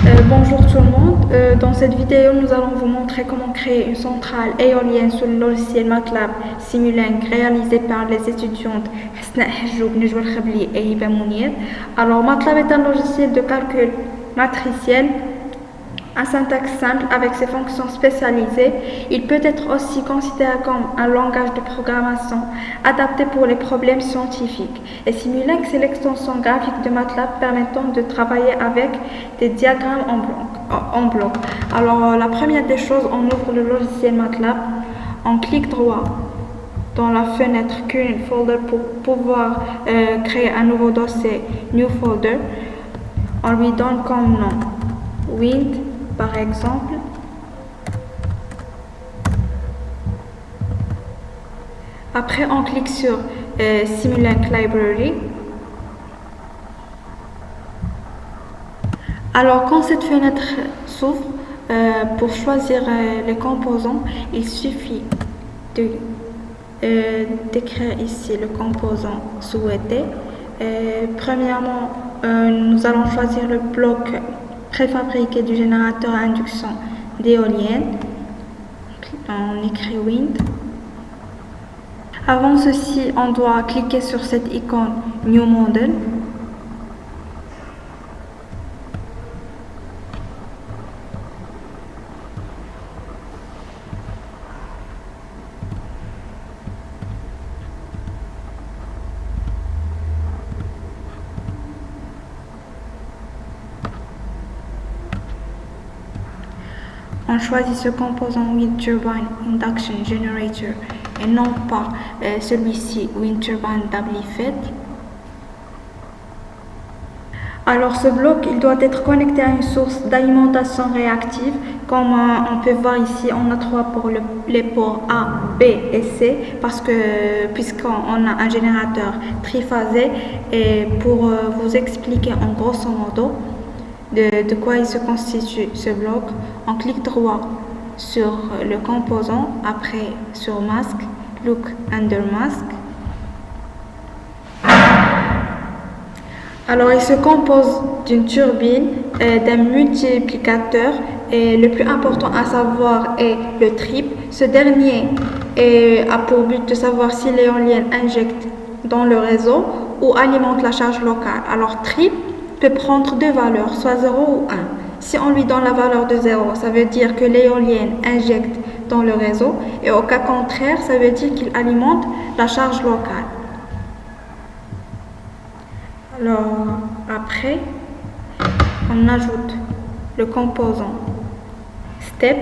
Bonjour tout le monde. Dans cette vidéo, nous allons vous montrer comment créer une centrale éolienne sur le logiciel MATLAB Simulink réalisé par les étudiantes Hasna Hajjoub, Nejwa Khabli et Hiba Mounir. Alors, MATLAB est un logiciel de calcul matriciel à syntaxe simple avec ses fonctions spécialisées. Il peut être aussi considéré comme un langage de programmation adapté pour les problèmes scientifiques. Et Simulink, c'est l'extension graphique de MATLAB permettant de travailler avec des diagrammes en bloc. Alors, la première des choses, on ouvre le logiciel MATLAB, on clique droit dans la fenêtre Current Folder pour pouvoir créer un nouveau dossier New Folder. On lui donne comme nom Wind par exemple. Après, on clique sur Simulink Library. Alors, quand cette fenêtre s'ouvre, pour choisir les composants, il suffit d'écrire ici le composant souhaité. Premièrement, nous allons choisir le bloc préfabriqué du générateur à induction d'éolienne. On écrit Wind. Avant ceci, on doit cliquer sur cette icône New Model. On choisit ce composant Wind Turbine Induction Generator et non pas celui-ci Wind Turbine Doubly Fed. Alors ce bloc, il doit être connecté à une source d'alimentation réactive. Comme on peut voir ici, on a trois pour les ports A, B et C parce que puisqu'on a un générateur triphasé. Et pour vous expliquer en grosso modo de quoi il se constitue ce bloc, on clique droit sur le composant, après sur Mask, Look Under Mask. Alors il se compose d'une turbine, d'un multiplicateur et le plus important à savoir est le trip. Ce dernier a pour but de savoir si l'éolienne injecte dans le réseau ou alimente la charge locale. Alors trip peut prendre deux valeurs, soit 0 ou 1. Si on lui donne la valeur de 0, ça veut dire que l'éolienne injecte dans le réseau, et au cas contraire, ça veut dire qu'il alimente la charge locale. Alors, après, on ajoute le composant Step.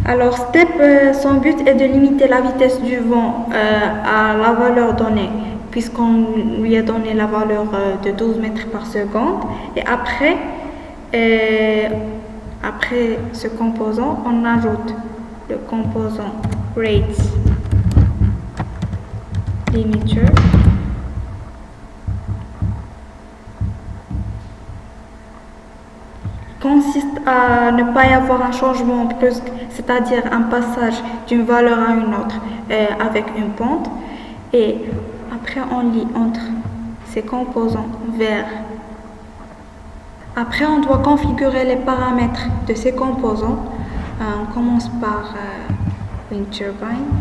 Alors, Step, son but est de limiter la vitesse du vent à la valeur donnée, puisqu'on lui a donné la valeur de 12 mètres par seconde. Et après ce composant, on ajoute le composant Rate Limiter. Consiste à ne pas y avoir un changement brusque, c'est-à-dire un passage d'une valeur à une autre avec une pente. Et après, on lit entre ces composants verts. Après, on doit configurer les paramètres de ces composants. On commence par Wind Turbine.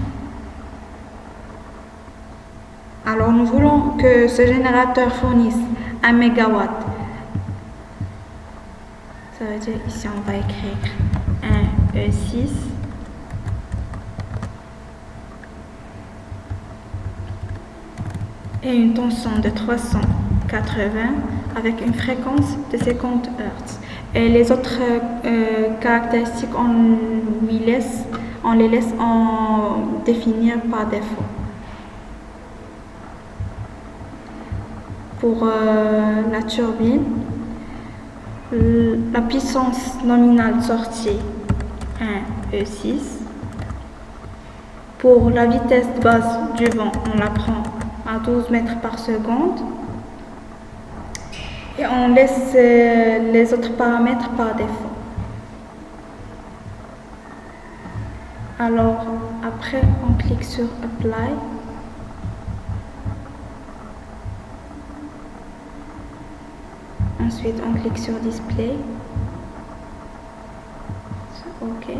Alors, nous voulons que ce générateur fournisse 1 MW. Ça veut dire ici, on va écrire 1 E6. Et une tension de 380 avec une fréquence de 50 Hz. Et les autres caractéristiques, on les laisse en définir par défaut. Pour la turbine, la puissance nominale sortie 1 E6. Pour la vitesse de base du vent, on la prend à 12 mètres par seconde. Et on laisse les autres paramètres par défaut. Alors, après, on clique sur Apply. Ensuite, on clique sur Display. OK.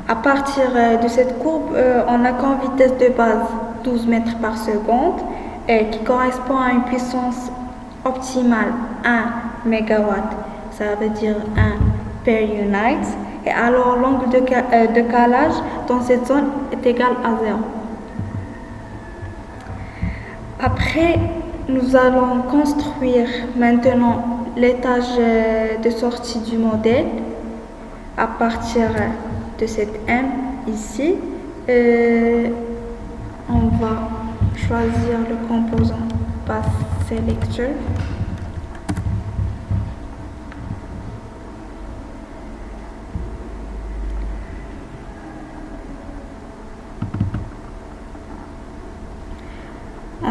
À partir de cette courbe, on a comme vitesse de base 12 mètres par seconde, qui correspond à une puissance optimale 1 MW. Ça veut dire 1 per unit. Et alors l'angle de calage dans cette zone est égal à 0. Après, nous allons construire maintenant l'étage de sortie du modèle à partir de cette M ici. On va choisir le composant Path Selector.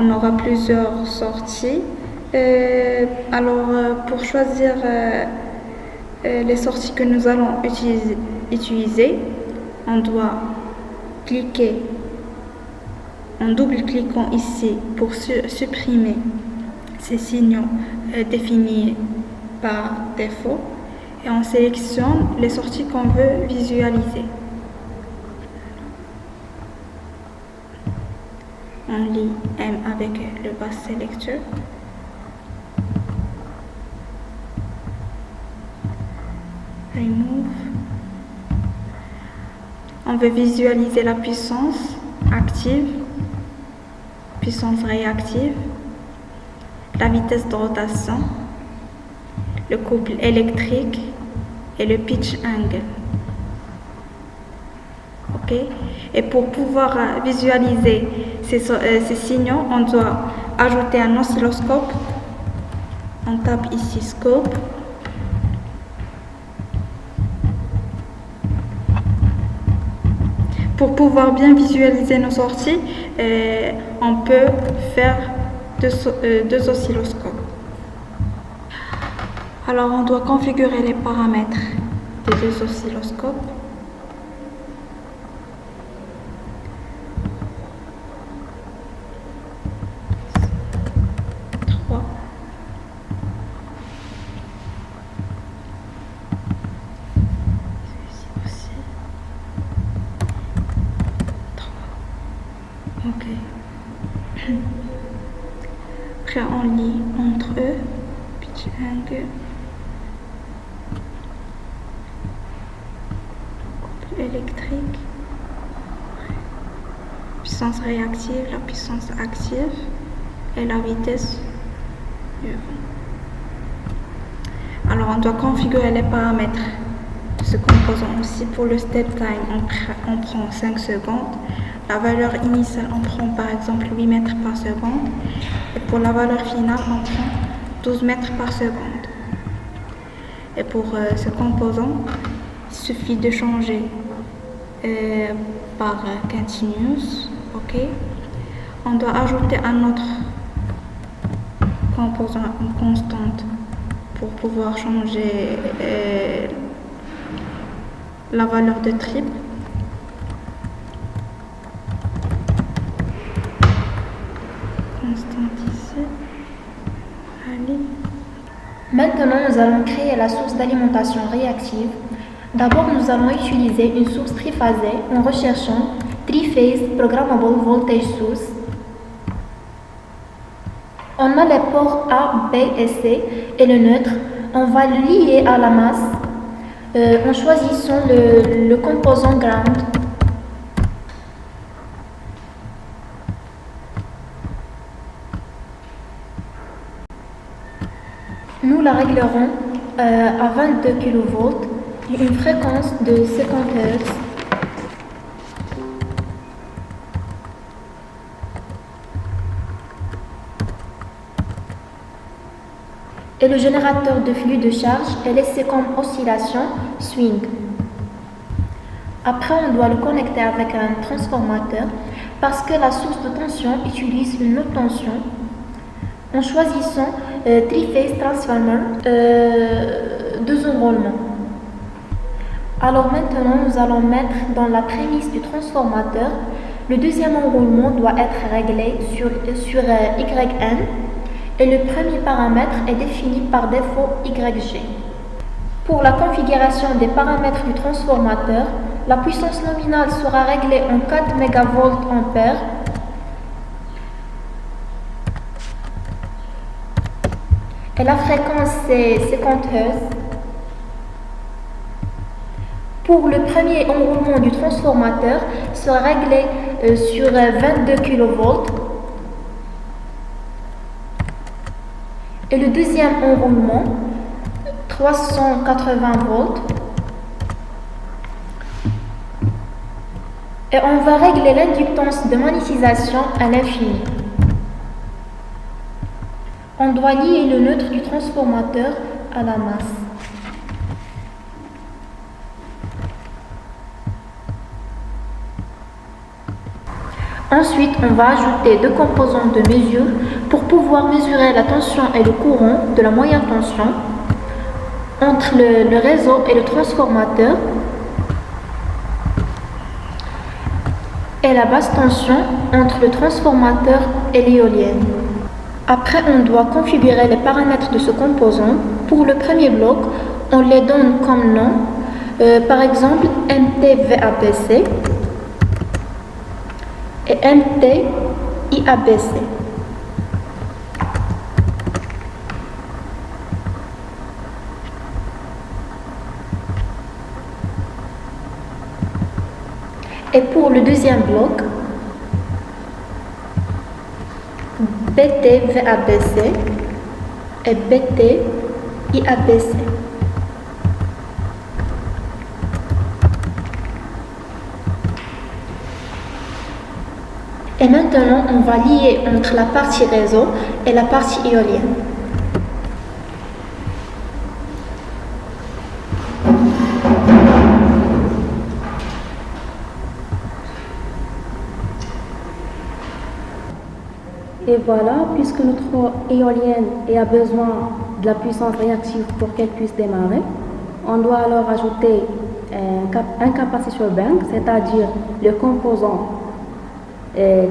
On aura plusieurs sorties. Pour choisir les sorties que nous allons utiliser, on doit cliquer en double-cliquant ici pour supprimer ces signaux définis par défaut et on sélectionne les sorties qu'on veut visualiser. On lit M avec le Path Selector. Remove. On veut visualiser la puissance active, puissance réactive, la vitesse de rotation, le couple électrique et le pitch angle. OK? Et pour pouvoir visualiser ces signaux, on doit ajouter un oscilloscope. On tape ici Scope. Pour pouvoir bien visualiser nos sorties, on peut faire deux oscilloscopes. Alors, on doit configurer les paramètres des deux oscilloscopes. OK. Après, on lit entre eux, pitch angle, couple électrique, puissance réactive, la puissance active et la vitesse du vent. Alors, on doit configurer les paramètres de ce composant aussi. Pour le step time, on prend 5 secondes. La valeur initiale, on prend par exemple 8 mètres par seconde. Et pour la valeur finale, on prend 12 mètres par seconde. Et pour ce composant, il suffit de changer par continuous. OK. On doit ajouter un autre composant, une constante, pour pouvoir changer la valeur de trip. Maintenant, nous allons créer la source d'alimentation réactive. D'abord, nous allons utiliser une source triphasée en recherchant Three-Phase Programmable Voltage Source. On a les ports A, B et C et le neutre. On va le lier à la masse en choisissant le composant ground. Nous la réglerons à 22 kV et une fréquence de 50 Hz. Et le générateur de flux de charge est laissé comme oscillation swing. Après, on doit le connecter avec un transformateur parce que la source de tension utilise une autre tension en choisissant Three-Phase Transformer 2 enrôlements. Alors maintenant, nous allons mettre dans la prémisse du transformateur, le deuxième enroulement doit être réglé sur YN et le premier paramètre est défini par défaut YG. Pour la configuration des paramètres du transformateur, la puissance nominale sera réglée en 4 mV/A et la fréquence c'est 50 Hz. Pour le premier enroulement du transformateur, sera réglé sur 22 kV et le deuxième enroulement 380 volts. Et on va régler l'inductance de magnétisation à l'infini. On doit lier le neutre du transformateur à la masse. Ensuite, on va ajouter deux composantes de mesure pour pouvoir mesurer la tension et le courant de la moyenne tension entre le réseau et le transformateur et la basse tension entre le transformateur et l'éolienne. Après, on doit configurer les paramètres de ce composant. Pour le premier bloc, on les donne comme nom, par exemple MTVABC et MTIABC. Et pour le deuxième bloc, BTVABC et BTIABC. Et maintenant, on va lier entre la partie réseau et la partie éolienne. Et voilà, puisque notre éolienne a besoin de la puissance réactive pour qu'elle puisse démarrer, on doit alors ajouter un capacitor bank, c'est-à-dire le composant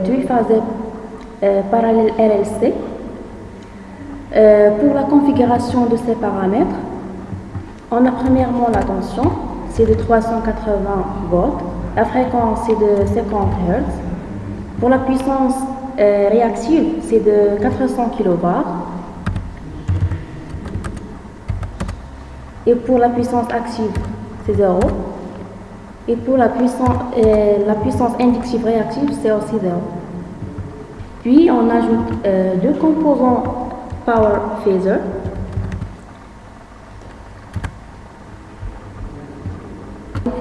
triphasé parallèle RLC. Pour la configuration de ces paramètres, on a premièrement la tension, c'est de 380 volts, la fréquence c'est de 50 Hz. Pour la puissance réactive, c'est de 400 kW. Et pour la puissance active, c'est 0. Et pour la puissance inductive réactive, c'est aussi 0. Puis, on ajoute deux composants power phasor.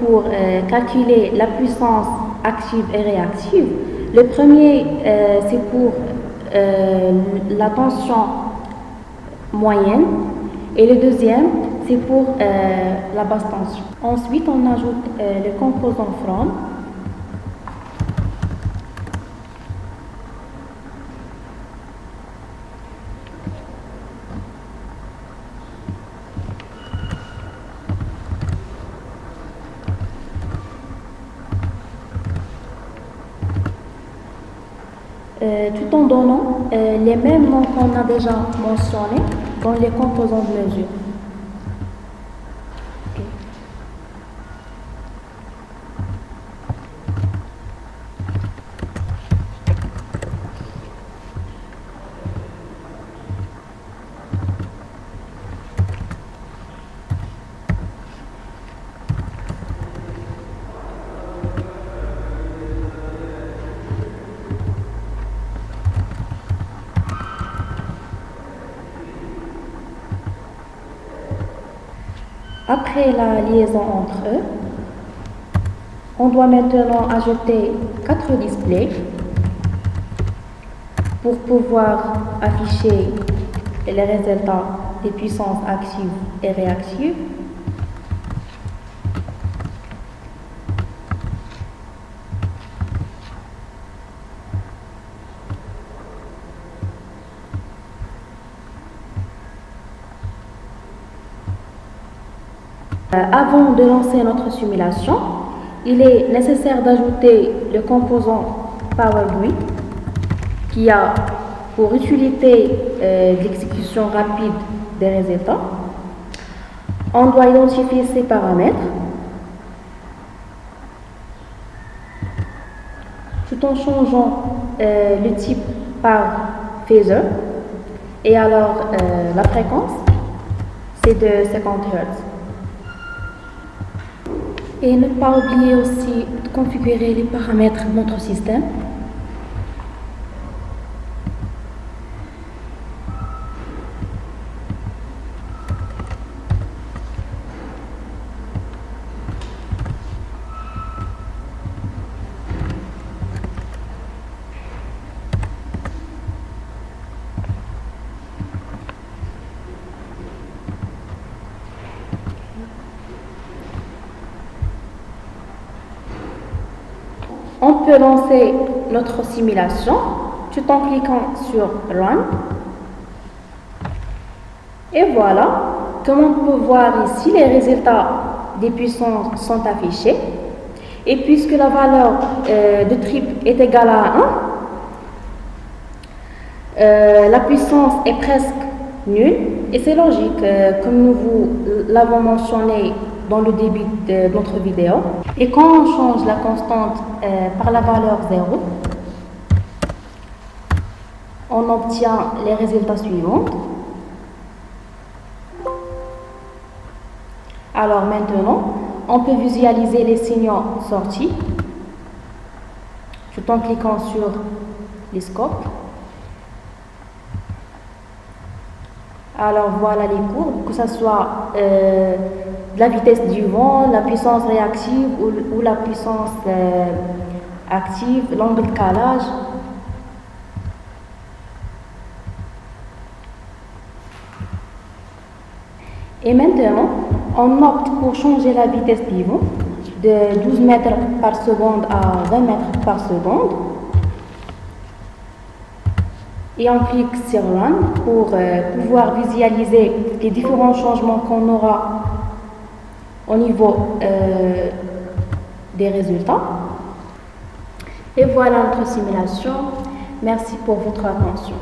Pour calculer la puissance active et réactive, le premier, c'est pour la tension moyenne et le deuxième, c'est pour la basse tension. Ensuite, on ajoute le composant from. Tout en donnant les mêmes noms qu'on a déjà mentionnés dans les composants de mesure. Après la liaison entre eux, on doit maintenant ajouter 4 displays pour pouvoir afficher les résultats des puissances actives et réactives. Avant de lancer notre simulation, il est nécessaire d'ajouter le composant PowerGrid qui a pour utilité l'exécution rapide des résultats. On doit identifier ces paramètres tout en changeant le type par phasor. Et alors, la fréquence, c'est de 50 Hz. Et ne pas oublier aussi de configurer les paramètres de notre système. On peut lancer notre simulation tout en cliquant sur Run. Et voilà, comme on peut voir ici, les résultats des puissances sont affichés. Et puisque la valeur de trip est égale à 1, la puissance est presque nulle. Et c'est logique, comme nous vous l'avons mentionné dans le début de notre vidéo. Et quand on change la constante par la valeur 0, on obtient les résultats suivants. Alors maintenant, on peut visualiser les signaux sortis tout en cliquant sur les scopes. Alors voilà les courbes, que ce soit la vitesse du vent, la puissance réactive ou la puissance active, l'angle de calage. Et maintenant, on opte pour changer la vitesse du vent de 12 mètres par seconde à 20 mètres par seconde. Et on clique sur Run pour pouvoir visualiser les différents changements qu'on aura au niveau des résultats. Et voilà notre simulation. Merci pour votre attention.